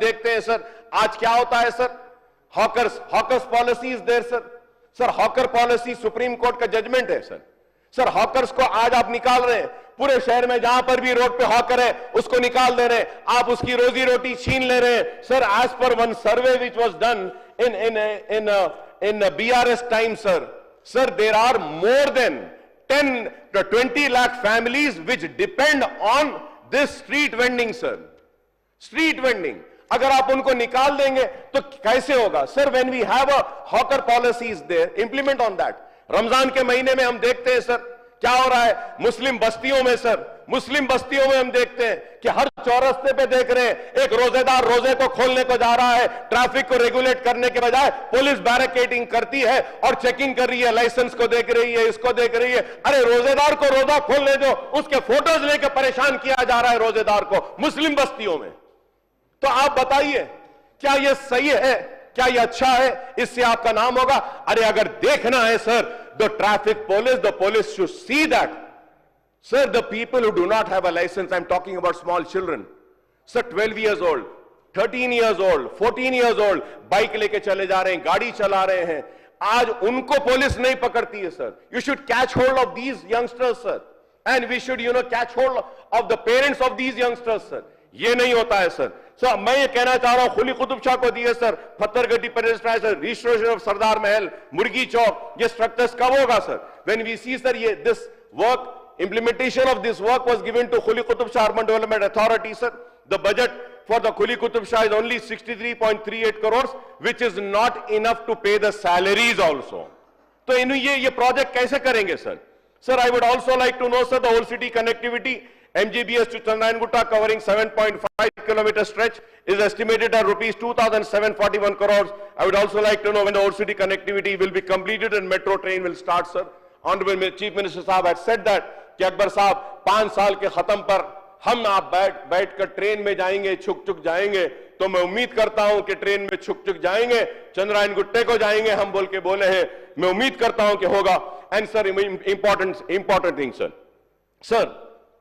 देखते हैं सर आज क्या होता है sir, hawkers policy is there sir hawker policy supreme court का जजमेंट है सर हॉकर्स को आज आप निकाल रहे हैं पूरे शहर में, जहां पर भी रोड पे हॉकर है उसको निकाल दे रहे हैं, आप उसकी रोजी रोटी छीन ले रहे हैं sir. As per one survey which was done in BRS time sir there are more than 10 to 20 lakh families which depend on this street vending sir, street vending। अगर आप उनको निकाल देंगे तो कैसे होगा sir? when we have a hawker policies there, implement on that। Ramzan के महीने में हम देखते हैं सर क्या हो रहा है मुस्लिम बस्तियों में मुस्लिम बस्तियों में हम देखते हैं कि हर चौरस्ते पे देख रहे हैं एक रोजेदार रोजे को खोलने को जा रहा है, ट्रैफिक को रेगुलेट करने के बजाय पुलिस बैरिकेडिंग करती है और चेकिंग कर रही है, लाइसेंस को देख रही है, इसको देख रही है। अरे रोजेदार को रोजा खोलने दो, उसके फोटोज लेकर परेशान किया जा रहा है रोजेदार को मुस्लिम बस्तियों में। तो आप बताइए क्या यह सही है, क्या यह अच्छा है? इससे आपका नाम होगा। अरे अगर देखना है sir the traffic police, the police should see that sir the people who do not have a license, I'm talking about small children sir, 12 years old, 13 years old, 14 years old, bike लेके चले जा रहे हैं, गाड़ी चला रहे हैं, आज उनको पुलिस नहीं पकड़ती है sir. You should catch hold of these youngsters sir, and we should catch hold of the parents of these youngsters sir। ये नहीं होता है सर। सर मैं ये कहना चाह रहा हूं कुली कुतुब शाह को दिए सर, पत्थरगट्टी पेरिस्ट्राइजर, रिस्टोरेशन ऑफ सरदार महल, मुर्गी चौक, ये स्ट्रक्चर्स कब होगा sir? When we see sir ये this work, implementation of this work was given to Quli Qutub Shah Urban Development Authority sir। The budget for the Quli Qutub Shah is only 63.38 crores which is not enough to pay the salaries also। तो इन ये project कैसे करेंगे sir? Sir, I would also like to know sir the whole city connectivity MGBS to Chandrayana covering 7.5 kilometer stretch is estimated at rupees 2,741 crores। I would also like to know when the whole city connectivity will be completed and metro train will start sir। Honorable Chief Minister साहब had said that कि अकबर साहब 5 साल के खत्म पर हम आप बैठ कर ट्रेन में जाएंगे, छुक जाएंगे। तो मैं उम्मीद करता हूं कि ट्रेन में छुक जाएंगे, चंद्रायन गुट्टे को जाएंगे हम बोल के बोले हैं, मैं उम्मीद करता हूं कि होगा। And sir important thing sir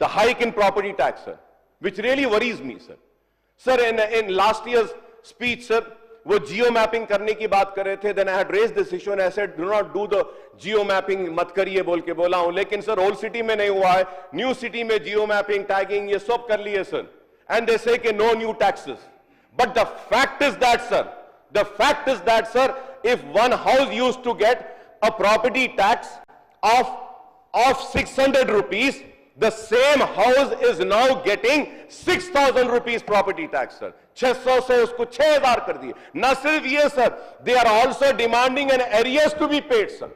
the hike in property tax sir which really worries me sir in last year's speech sir वो जियो मैपिंग करने की बात कर रहे थे, then I had raised this issue and I said do not do the geo mapping मत करिए बोल के बोला हूं, लेकिन सर ओल्ड सिटी में नहीं हुआ है, न्यू सिटी में जियो मैपिंग, टैगिंग ये सब कर लिए सर, and they say कि no new taxes। But the fact is that sir if one house used to get a property tax of 600 rupees, the same house is now getting 6,000 rupees property tax sir। 600 से उसको 6,000 कर दिए। न सिर्फ ये sir, they are also demanding an arrears to be paid sir।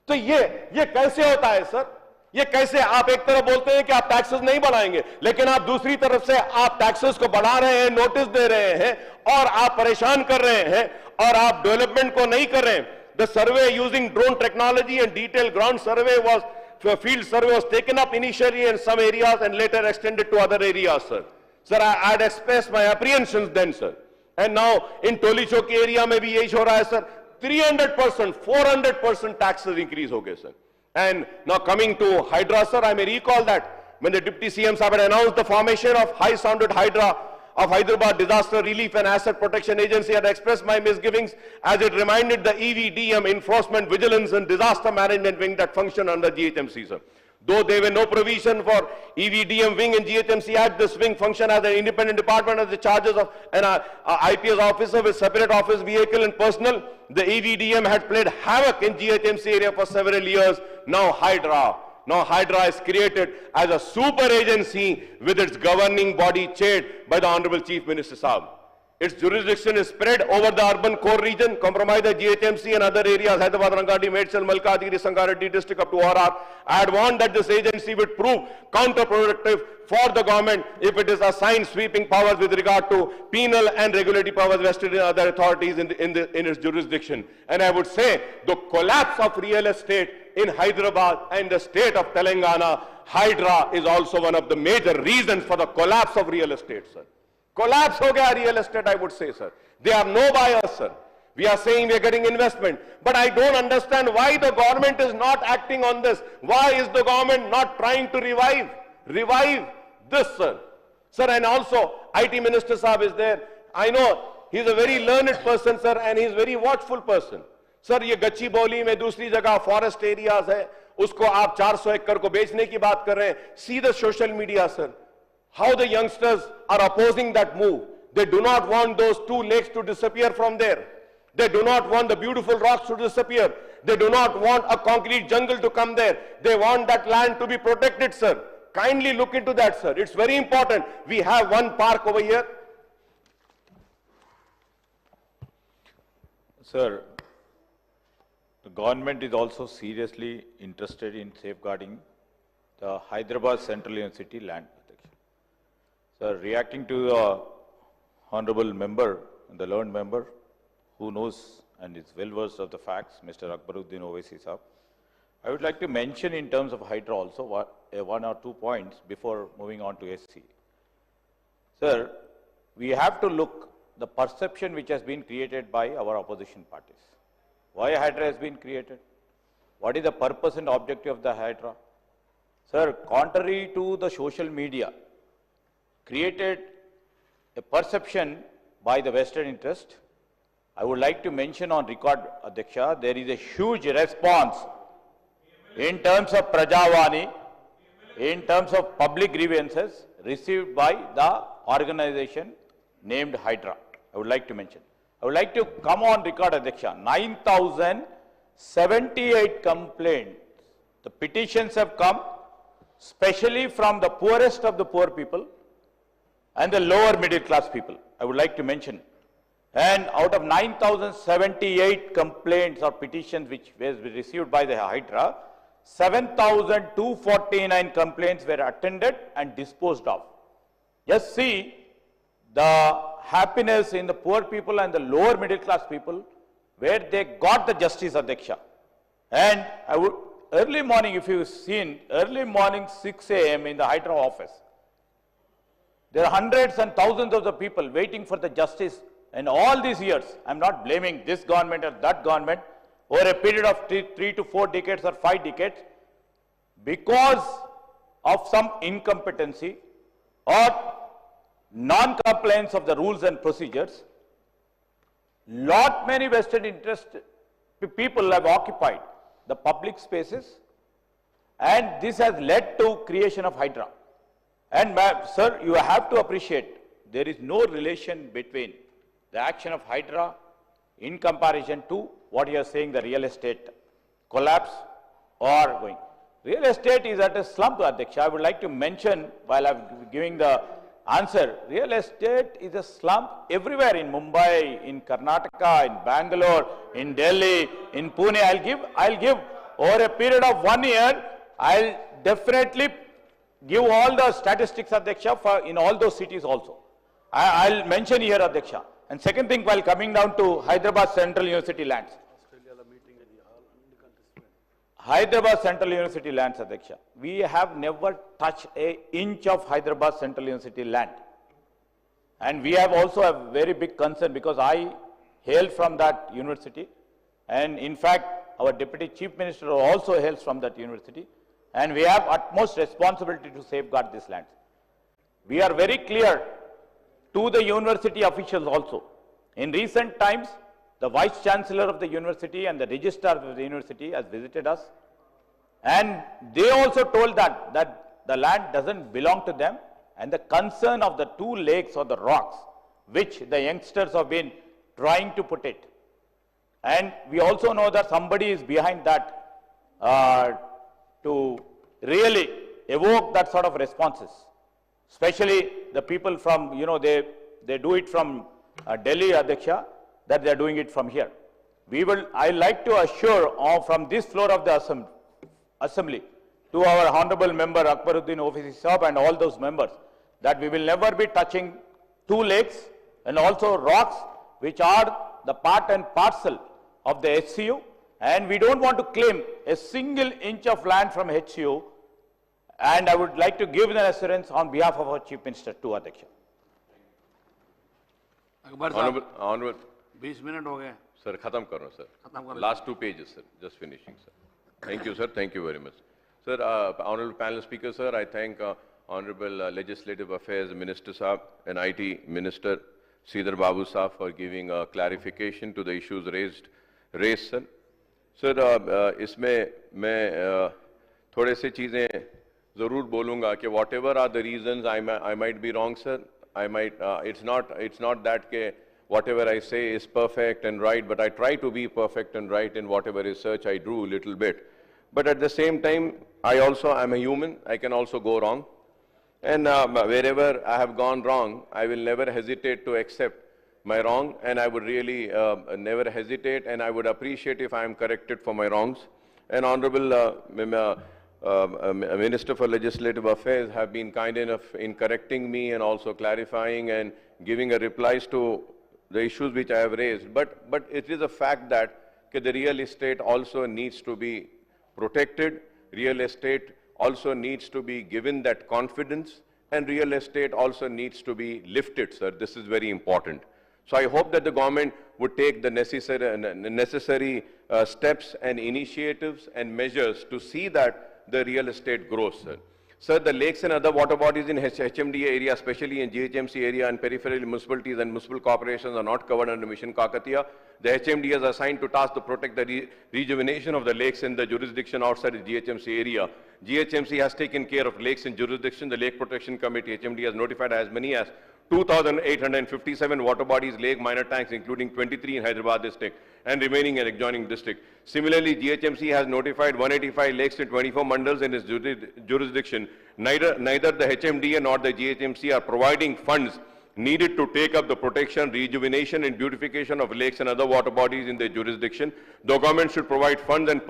तो ये कैसे होता है सर? ये कैसे? आप एक तरफ बोलते हैं कि आप टैक्सेस नहीं बढ़ाएंगे, लेकिन आप दूसरी तरफ से आप टैक्सेस को बढ़ा रहे हैं, नोटिस दे रहे हैं और आप परेशान कर रहे हैं और आप डेवलपमेंट को नहीं कर रहे हैं। The survey using drone technology and detailed ground survey field survey was taken up initially in some areas and later extended to other areas sir। Sir, I had expressed my apprehensions then sir, and now in Toli Chowki area में भी यही हो रहा है sir, 300%, 400% taxes increase हो गए sir। And now coming to Hydra sir, I may recall that when the Deputy CM Sahab had announced the formation of high-sounded Hydra of Hyderabad Disaster Relief and Asset Protection Agency, had expressed my misgivings as it reminded the EVDM Enforcement Vigilance and Disaster Management Wing that function under GHMC sir। Though there were no provision for EVDM wing and GHMC Act, this wing function as an independent department as the charges of an IPS officer with separate office vehicle and personnel. The EVDM had played havoc in GHMC area for several years. Now Hydra is created as a super agency with its governing body chaired by the Honorable Chief Minister Saab. Its jurisdiction is spread over the urban core region, comprise the GHMC and other areas, Hyderabad, Rangadi, Medcel, Malkadgiri, Sangareddy district up to ORR. I had warned that this agency would prove counterproductive for the government if it is assigned sweeping powers with regard to penal and regulatory powers vested in other authorities in its jurisdiction. And I would say the collapse of real estate in Hyderabad and the state of Telangana, Hydra is also one of the major reasons for the collapse of real estate, sir. Collapse ho gaya real estate, I would say, sir. They are no buyers, sir. We are saying we are getting investment, but I don't understand why the government is not acting on this. Why is the government not trying to revive this, sir? Sir, and also IT Minister Saab is there. I know he's a very learned person, sir, and he's very watchful person. Sir ये गच्चीबौली में दूसरी जगह forest areas है, उसको आप 400 एकड़ को बेचने की बात कर रहे हैं. See the social media, sir. How the youngsters are opposing that move. They do not want those 2 lakes to disappear from there. They do not want the beautiful rocks to disappear. They do not want a concrete jungle to come there. They want that land to be protected, sir. Kindly look into that, sir. It's very important. We have one park over here. Sir, the government is also seriously interested in safeguarding the Hyderabad Central University land. Sir, reacting to the honorable member, the learned member, who knows and is well versed of the facts, Mr. Akbaruddin Owaisi Saab, I would like to mention in terms of Hydra also 1 or 2 points before moving on to SC. Sir, we have to look the perception which has been created by our opposition parties. Why Hydra has been created? What is the purpose and objective of the Hydra? Sir, contrary to the social media, created a perception by the Western interest, I would like to mention on record, Adhyaksha, there is a huge response in terms of Prajavani, in terms of public grievances received by the organization named Hydra. I would like to mention. I would like to come on record, Adhyaksha, 9,078 complaints. The petitions have come, especially from the poorest of the poor people and the lower middle class people. I would like to mention. And out of 9,078 complaints or petitions which were received by the Hydra, 7,249 complaints were attended and disposed of. Just see the happiness in the poor people and the lower middle class people where they got the justice, Adhyaksha. And I would, early morning, if you've seen, early morning 6 a.m. in the Hydra office, there are hundreds and thousands of the people waiting for the justice. And all these years, I'm not blaming this government or that government, over a period of 3 to 4 decades or 5 decades, because of some incompetency or non-compliance of the rules and procedures, many vested interest people have occupied the public spaces, and this has led to creation of Hydra. And sir, you have to appreciate, there is no relation between the action of Hydra in comparison to what you are saying, the real estate collapse or going. Real estate is at a slump, Adhyaksha. I would like to mention, while I'm giving the answer, real estate is a slump everywhere in Mumbai, in Karnataka, in Bangalore, in Delhi, in Pune. I'll give over a period of 1 year, I'll definitely give all the statistics, Adhyaksha, for in all those cities also. I'll mention here, Adhyaksha. And second thing, while coming down to Hyderabad Central University lands. Hyderabad Central University lands, Adhyaksha. We have never touched an inch of Hyderabad Central University land. And we have also a very big concern because I hail from that university. And in fact, our Deputy Chief Minister also hails from that university. And we have utmost responsibility to safeguard this land. We are very clear to the university officials also. In recent times, the Vice Chancellor of the university and the Registrar of the university has visited us. And they also told that the land doesn't belong to them. And the concern of the 2 lakes or the rocks, which the youngsters have been trying to put it. And we also know that somebody is behind that to really evoke that sort of responses. Especially the people from, they do it from Delhi, Adhyaksha, that they are doing it from here. I like to assure from this floor of the assembly to our honorable member Akbaruddin Owaisi Saab and all those members that we will never be touching 2 lakes and also rocks which are the part and parcel of the HCU, and we don't want to claim a single inch of land from HCU. And I would like to give an assurance on behalf of our Chief Minister to Adhyaksha. Honorable, 20 minutes हो गए. Sir, khatam karo, sir. Last 2 pages, sir. Just finishing, sir. Thank you, sir. Thank you very much. Sir, honorable panel speaker, sir, I thank Honorable Legislative Affairs Minister Saab and IT Minister Sridhar Babu Saab for giving a clarification to the issues raised, sir. Sir, इसमें मैं थोड़े से चीजें जरूर बोलूंगा कि whatever are the reasons I might be wrong, sir. I might it's not that के whatever I say is perfect and right, but I try to be perfect and right in whatever research I do a little bit. But at the same time, I also am a human. I can also go wrong. And wherever I have gone wrong, I will never hesitate to accept my wrong, and I would really never hesitate, and I would appreciate if I am corrected for my wrongs. And Honorable Minister for Legislative Affairs have been kind enough in correcting me and also clarifying and giving a replies to the issues which I have raised. But it is a fact that the real estate also needs to be protected. Real estate also needs to be given that confidence, and real estate also needs to be lifted, sir. This is very important. So I hope that the government would take the necessary steps and initiatives and measures to see that the real estate grows, sir. Sir, the lakes and other water bodies in HMDA area, especially in GHMC area and peripheral municipalities and municipal corporations, are not covered under Mission Kakatiya. The HMDA is assigned to task to protect the rejuvenation of the lakes in the jurisdiction outside the GHMC area. GHMC has taken care of lakes in jurisdiction. The Lake Protection Committee, HMDA, has notified as many as 2,857 water bodies, lake minor tanks, including 23 in Hyderabad district and remaining in adjoining district. Similarly, GHMC has notified 185 lakes in 24 mandals in its jurisdiction. Neither the HMDA nor the GHMC are providing funds needed to take up the protection, rejuvenation and beautification of lakes and other water bodies in their jurisdiction. The government should provide funds and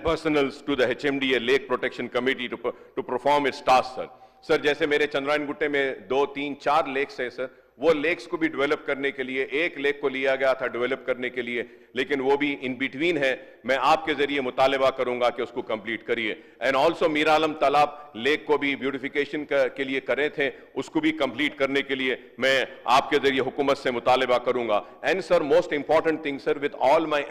personnel to the HMDA Lake Protection Committee to perform its tasks, sir. Sir, जैसे मेरे चंद्रायन गुट्टे में 2, 3, 4 lakes है sir, वो lakes को भी develop करने के लिए एक लेक को लिया गया था डेवलप करने के लिए, लेकिन वो भी इन बिटवीन है. मैं आपके जरिए मुतालबा करूंगा कि उसको कंप्लीट करिए. एंड ऑल्सो मीरा आलम तालाब लेक को भी ब्यूटिफिकेशन के लिए करे थे, उसको भी कंप्लीट करने के लिए मैं आपके जरिए हुकूमत से मुतालबा करूंगा. And sir, most important thing sir, with all my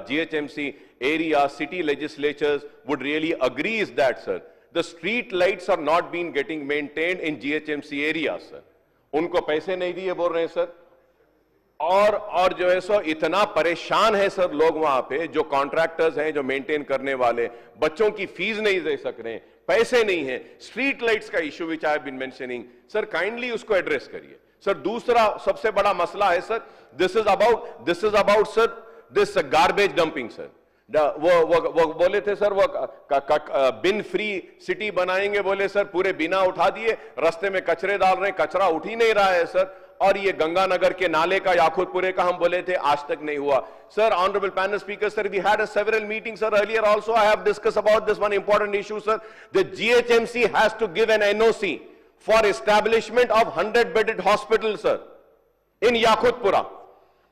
GHMC area, city legislatures would really agree is that, sir, the street lights are not being getting maintained in GHMC area, sir. उनको पैसे नहीं दिए बोल रहे हैं sir. और जो है सो इतना परेशान है सर लोग वहां पे, जो कॉन्ट्रैक्टर्स हैं, जो मेंटेन करने वाले, बच्चों की फीस नहीं दे सक रहे हैं, पैसे नहीं है. स्ट्रीट लाइट्स का issue which I have been mentioning, sir kindly उसको एड्रेस करिए. सर, दूसरा सबसे बड़ा मसला है sir, this is about sir this garbage dumping sir. वो बोले थे सर, वो बिन फ्री सिटी बनाएंगे बोले सर, पूरे बिना उठा दिए, रास्ते में कचरे डाल रहे हैं, कचरा उठ ही नहीं रहा है सर. और ये गंगानगर के नाले का, याकूतपुरे का हम बोले थे, आज तक नहीं हुआ. Sir, honourable panel speaker sir, we had several meetings sir earlier also. I have discussed about this one important issue sir. The GHMC has to give an NOC for establishment of 100-bedded hospital sir in Yakutpura.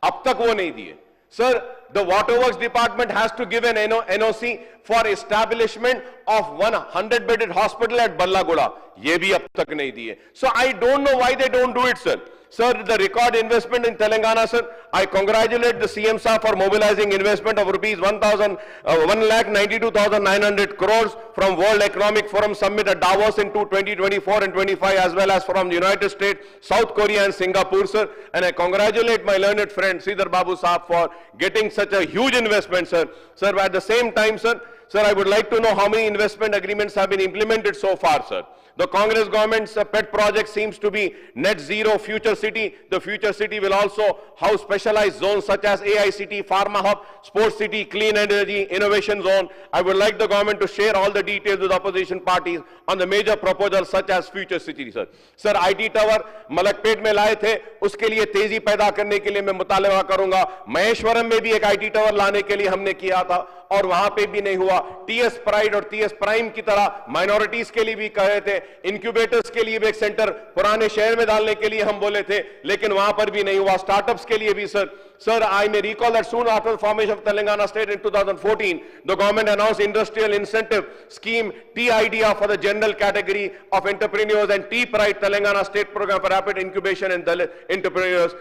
अब तक वो नहीं दिए. Sir, the Waterworks Department has to give an NOC for establishment of 100-bedded hospital at Ballagoda. ये भी अब तक नहीं दिए. So I don't know why they don't do it, sir. Sir, the record investment in Telangana, sir, I congratulate the CM Sir for mobilizing investment of rupees 1,92,900 crores from World Economic Forum Summit at Davos in 2024 and 25, as well as from the United States, South Korea and Singapore, sir. And I congratulate my learned friend Sridhar Babu Saab for getting such a huge investment, sir. Sir, at the same time, sir, I would like to know how many investment agreements have been implemented so far, sir. The Congress government's pet project seems to be Net Zero Future City. The Future City will also house specialized zones such as AICT, Pharma Hub, Sports City, Clean Energy, Innovation Zone. I would like the government to share all the details with opposition parties on the major proposals such as Future City, sir. Sir, IT Tower Malakpet में लाए थे, उसके लिए तेजी पैदा करने के लिए मैं मुतालबा करूंगा. महेश्वरम में भी एक IT Tower लाने के लिए हमने किया था और वहां पे भी नहीं हुआ. TS Pride और TS Prime की तरह माइनॉरिटीज के लिए भी कह रहे थे, इंक्यूबेटर्स के लिए भी एक सेंटर पुराने शहर में डालने के लिए हम बोले थे, लेकिन वहां पर भी नहीं हुआ. स्टार्टअप्स के लिए भी sir, I may recall that soon after the formation of Telangana state in 2014, the government announced industrial incentive scheme T-IDEA for the general category of entrepreneurs and T-Pride Telangana state program for rapid incubation and Dalit entrepreneurs.